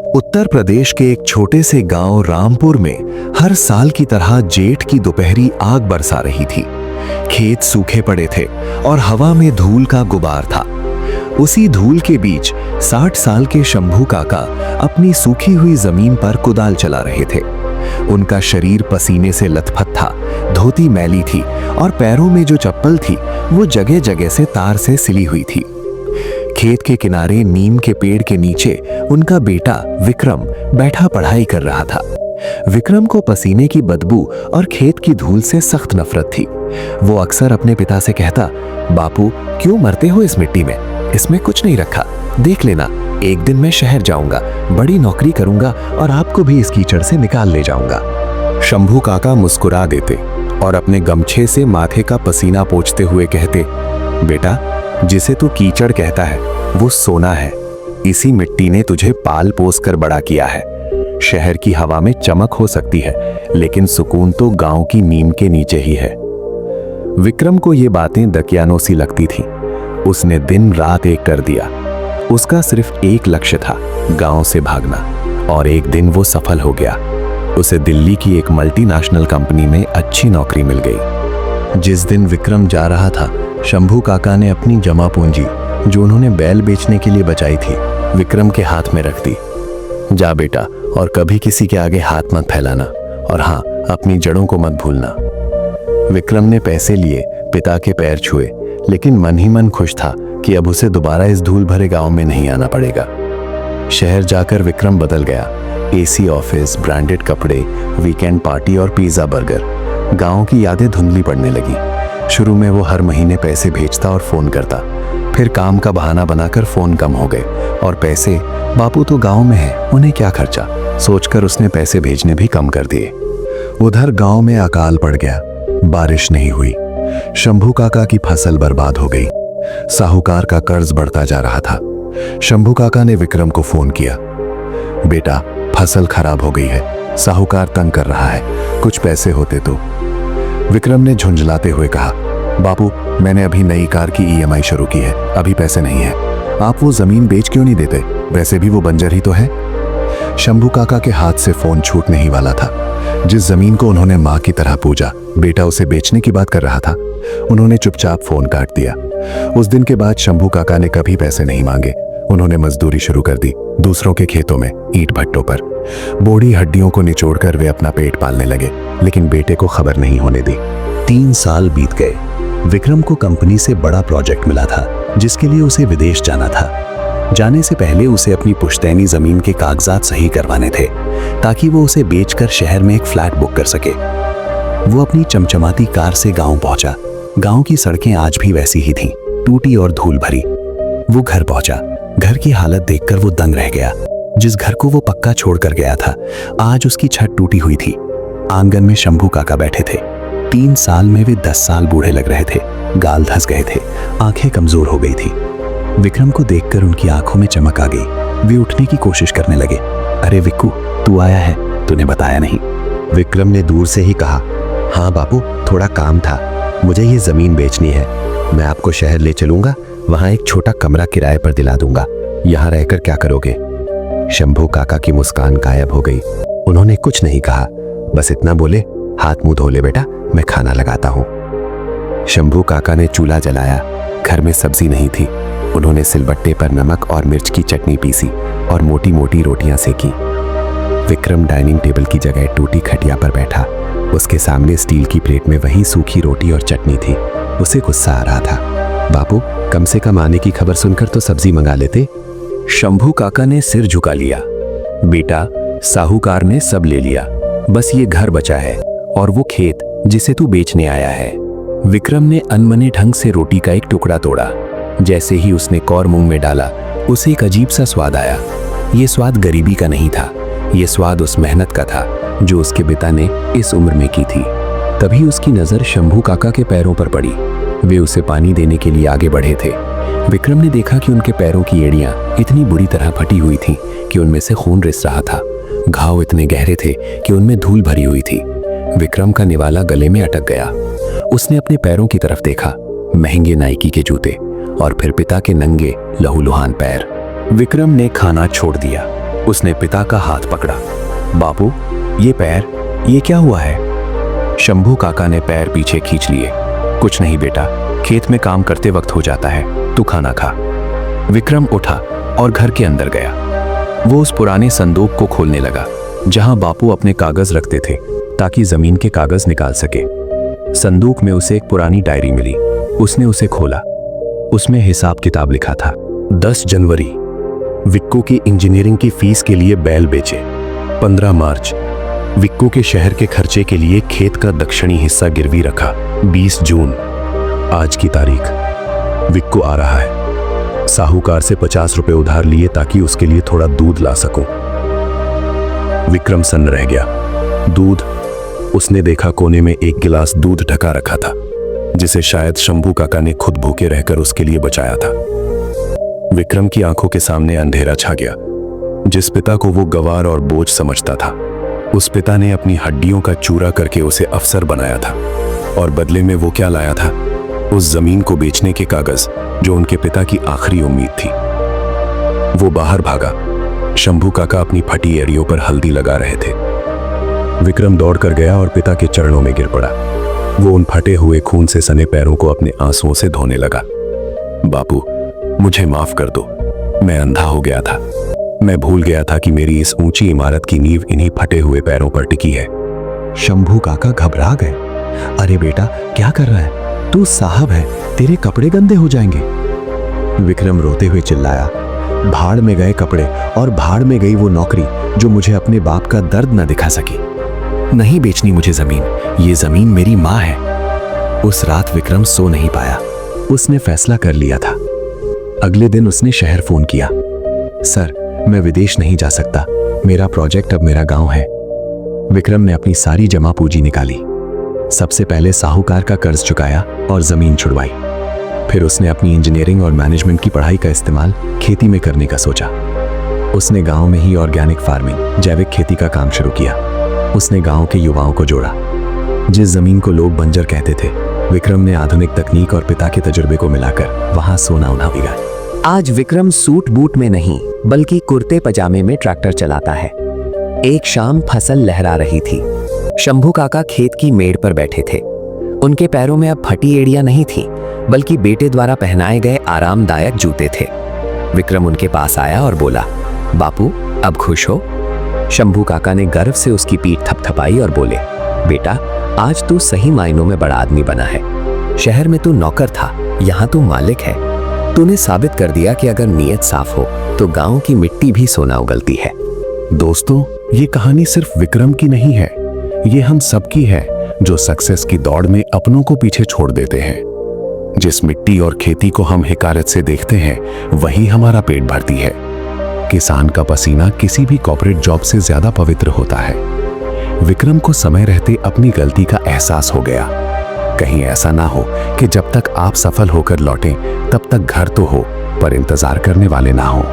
उत्तर प्रदेश के एक छोटे से गांव रामपुर में हर साल की तरह जेठ की दोपहरी आग बरसा रही थी। खेत सूखे पड़े थे और हवा में धूल का गुबार था। उसी धूल के बीच 60 साल के शंभू काका अपनी सूखी हुई जमीन पर कुदाल चला रहे थे। उनका शरीर पसीने से लथपथ था, धोती मैली थी और पैरों में जो चप्पल थी वो जगह जगह से तार से सिली हुई थी। खेत के किनारे नीम के पेड़ के नीचे उनका बेटा विक्रम बैठा पढ़ाई कर रहा था। विक्रम को पसीने की बदबू और खेत की धूल से सख्त नफरत थी। वो अक्सर अपने पिता से कहता, बापू क्यों मरते हो इस मिट्टी में, इसमें कुछ नहीं रखा, देख लेना एक दिन मैं शहर जाऊंगा, बड़ी नौकरी करूंगा और आपको भी इस कीचड़ से निकाल ले जाऊंगा। शंभू काका मुस्कुरा देते और अपने गमछे से माथे का पसीना पोंछते हुए कहते, बेटा जिसे तू कीचड़ कहता है वो सोना है। इसी मिट्टी ने तुझे पाल पोस कर बड़ा किया है। शहर की हवा में चमक हो सकती है लेकिन सुकून तो गांव की नीम के नीचे ही है। विक्रम को ये बातें दकियानों सी लगती थी। उसने दिन रात एक कर दिया। उसका सिर्फ एक लक्ष्य था, गांव से भागना, और एक दिन वो सफल हो गया। उसे दिल्ली की एक मल्टीनेशनल कंपनी में अच्छी नौकरी मिल गई। जिस दिन विक्रम जा रहा था, शंभू काका ने अपनी जमा पूंजी जो उन्होंने बैल बेचने के लिए बचाई थी विक्रम के हाथ में रख दी। जा बेटा, और कभी किसी के आगे हाथ मत फैलाना, और हाँ, अपनी जड़ों को मत भूलना। विक्रम ने पैसे लिए, पिता के पैर छुए, लेकिन मन ही मन खुश था कि अब उसे दोबारा इस धूल भरे गांव में नहीं आना पड़ेगा। शहर जाकर विक्रम बदल गया। एसी ऑफिस, ब्रांडेड कपड़े, वीकेंड पार्टी और पिज्जा बर्गर। गांव की यादें धुंधली पड़ने लगी। शुरू में वो हर महीने पैसे भेजता और फोन करता, फिर काम का बहाना बनाकर फोन कम हो गए और पैसे, बापू तो गांव में है, उन्हें क्या खर्चा, सोचकर उसने पैसे भेजने भी कम कर दिए। उधर गांव में अकाल पड़ गया, बारिश नहीं हुई। शंभू काका की फसल बर्बाद हो गई। साहूकार का कर्ज बढ़ता जा रहा था। शंभू काका ने विक्रम को फोन किया, बेटा फसल खराब हो गई है, साहूकार तंग कर रहा है, कुछ पैसे होते तो। विक्रम ने झुंझलाते हुए कहा, बापू मैंने अभी नई कार की ईएमआई शुरू की है, अभी पैसे नहीं है। आप वो जमीन बेच क्यों नहीं देते, वैसे भी वो बंजर ही तो है। शंभू काका के हाथ से फोन छूटने ही वाला था। जिस जमीन को उन्होंने मां की तरह पूजा, बेटा उसे बेचने की बात कर रहा था। उन्होंने चुपचाप फोन काट दिया। उस दिन के बाद शंभू काका ने कभी पैसे नहीं मांगे। उन्होंने मजदूरी शुरू कर दी, दूसरों के खेतों में, ईंट भट्टों पर। बोड़ी हड्डियों को निचोड़कर वे अपना पेट पालने लगे, लेकिन बेटे को खबर नहीं होने दी। 3 साल बीत गए। विक्रम को कंपनी से बड़ा प्रोजेक्ट मिला था जिसके लिए उसे विदेश जाना था। जाने से पहले उसे अपनी पुश्तैनी जमीन के कागजात सही करवाने थे ताकि वो उसे बेचकर शहर में एक फ्लैट बुक कर सके। वो अपनी चमचमाती कार से गांव पहुंचा। गांव की सड़कें आज भी वैसी ही थीं, टूटी और धूल भरी। वो घर पहुंचा। घर की हालत देखकर वो दंग रह गया। जिस घर को वो पक्का छोड़कर गया था, आज उसकी छत टूटी हुई थी। आंगन में शंभू काका बैठे थे। 3 साल में वे 10 साल बूढ़े लग रहे थे। गाल धंस गए थे, आंखें कमजोर हो गई थी। विक्रम को देखकर उनकी आंखों में चमक आ गई। वे उठने की कोशिश करने लगे। अरे विक्कू, तू आया है, तूने बताया नहीं। विक्रम ने दूर से ही कहा, हाँ बापू, थोड़ा काम था, मुझे ये जमीन बेचनी है। मैं आपको शहर ले चलूंगा, वहां एक छोटा कमरा किराए पर दिला दूंगा। यहाँ रहकर क्या करोगे। शंभू काका की मुस्कान गायब हो गई। उन्होंने कुछ नहीं कहा, बस इतना बोले, हाथ मुंह धो ले बेटा, मैं खाना लगाता हूँ। शंभू काका ने चूल्हा जलाया। घर में सब्जी नहीं थी। उन्होंने सिलबट्टे पर नमक और मिर्च की चटनी पीसी और मोटी मोटी रोटियां सेकी। विक्रम डाइनिंग टेबल की जगह टूटी खटिया पर बैठा। उसके सामने स्टील की प्लेट में वही सूखी रोटी और चटनी थी। उसे गुस्सा आ रहा था। बापू, कम से कम आने की खबर सुनकर तो सब्जी मंगा लेते। शंभू काका ने सिर झुका लिया। बेटा, साहूकार ने सब ले लिया, बस ये घर बचा है और वो खेत जिसे तू बेचने आया है। विक्रम ने अनमने ढंग से रोटी का एक टुकड़ा तोड़ा। जैसे ही उसने कौर मुंह में डाला, उसे एक अजीब सा स्वाद आया। ये स्वाद गरीबी का नहीं था, ये स्वाद उस मेहनत का था जो उसके पिता ने इस उम्र में की थी। तभी उसकी नजर शंभू काका के पैरों पर पड़ी। वे उसे पानी देने के लिए आगे बढ़े थे। विक्रम ने देखा कि उनके पैरों की एड़ियां इतनी बुरी तरह फटी हुई थीं कि उनमें से खून रिस रहा था। घाव इतने गहरे थे कि उनमें धूल भरी हुई थी। विक्रम का निवाला गले में अटक गया। उसने अपने पैरों की तरफ देखा, महंगे नाइकी के जूते और फिर पिता के नंगे लहूलुहान पैर। विक्रम ने खाना छोड़ दिया। उसने पिता का हाथ पकड़ा। बापू, ये पैर, ये क्या हुआ है? शंभू काका ने पैर पीछे खींच लिए। कुछ नहीं बेटा, खेत में काम करते वक्त हो जाता है, तू खाना खा। विक्रम उठा और घर के अंदर गया। वो उस पुराने संदूक को खोलने लगा जहां बापू अपने कागज रखते थे ताकि जमीन के कागज निकाल सके। संदूक में उसे एक पुरानी डायरी मिली। उसने उसे खोला। उसमें हिसाब किताब लिखा था। 10 जनवरी विक्को की इंजीनियरिंग की फीस के लिए बैल बेचे। 15 मार्च विक्को के शहर के खर्चे के लिए खेत का दक्षिणी हिस्सा गिरवी रखा। 20 जून आज की तारीख। विक्को आ रहा है। साहूकार से 50 रुपए उधार लिए ताकि उसके लिए थोड़ा दूध ला सकूं। विक्रम सन्न रह गया। दूध, उसने देखा कोने में एक गिलास दूध ढका रखा था जिसे शायद शंभू काका ने खुद भूखे रहकर उसके लिए बचाया था। विक्रम की आंखों के सामने अंधेरा छा गया। जिस पिता को वो गवार और बोझ समझता था, उस पिता ने अपनी हड्डियों का चूरा करके उसे अफसर बनाया था। और बदले में वो क्या लाया था? उस जमीन को बेचने के कागज जो उनके पिता की आखिरी उम्मीद थी। वो बाहर भागा। शंभू काका अपनी फटी एड़ियों पर हल्दी लगा रहे थे। विक्रम दौड़ कर गया और पिता के चरणों में गिर पड़ा। वो उन फटे हुए खून से सने पैरों को अपने आंसुओं से धोने लगा। बापू, मुझे माफ कर दो। मैं अंधा हो गया था। मैं भूल गया था कि मेरी इस ऊंची इमारत की नींव इन्हीं फटे हुए पैरों पर टिकी है। शंभू काका घबरा गए। अरे बेटा, क्या कर रहा है? तू साहब है, तेरे कपड़े गंदे हो जाएंगे। विक्रम रोते हुए चिल्लाया, भाड़ में गए कपड़े और भाड़ में गई वो नौकरी जो मुझे अपने बाप का दर्द न दिखा सकी। नहीं बेचनी मुझे जमीन, ये जमीन मेरी माँ है। उस रात विक्रम सो नहीं पाया। उसने फैसला कर लिया था। अगले दिन उसने शहर फोन किया। सर, मैं विदेश नहीं जा सकता। मेरा प्रोजेक्ट अब मेरा गांव है। विक्रम ने अपनी सारी जमा पूंजी निकाली। सबसे पहले साहूकार का कर्ज चुकाया और जमीन छुड़वाई। फिर उसने अपनी इंजीनियरिंग और मैनेजमेंट की पढ़ाई का इस्तेमाल खेती में करने का सोचा। उसने गांव में ही ऑर्गेनिक फार्मिंग, जैविक खेती का काम शुरू किया। उसने गांव के युवाओं को जोड़ा। जिस जमीन को लोग बंजर कहते थे, विक्रम ने आधुनिक तकनीक और पिता के तजुर्बे को मिलाकर वहां सोना उन्हा उगाया। आज विक्रम सूट बूट में नहीं बल्कि कुर्ते पजामे में ट्रैक्टर चलाता है। एक शाम फसल लहरा रही थी। शंभू काका खेत की मेड़ पर बैठे थे। उनके पैरों में अब फटी एड़ियां नहीं थी बल्कि बेटे द्वारा पहनाए गए आरामदायक जूते थे। विक्रम उनके पास आया और बोला, बापू, अब खुश हो? शंभू काका ने गर्व से उसकी पीठ थपथपाई और बोले, बेटा, आज तू सही मायनों में बड़ा आदमी बना है। शहर में तू नौकर था, यहाँ तू मालिक है। तूने साबित कर दिया कि अगर नीयत साफ हो तो गांव की मिट्टी भी सोना उगलती है। दोस्तों, ये कहानी सिर्फ विक्रम की नहीं है, ये हम सबकी है जो सक्सेस की दौड़ में अपनों को पीछे छोड़ देते हैं। जिस मिट्टी और खेती को हम हिकारत से देखते हैं, वही हमारा पेट भरती है। किसान का पसीना किसी भी कॉर्पोरेट जॉब से ज्यादा पवित्र होता है। विक्रम को समय रहते अपनी गलती का एहसास हो गया। कहीं ऐसा ना हो कि जब तक आप सफल होकर लौटें तब तक घर तो हो पर इंतजार करने वाले ना हो।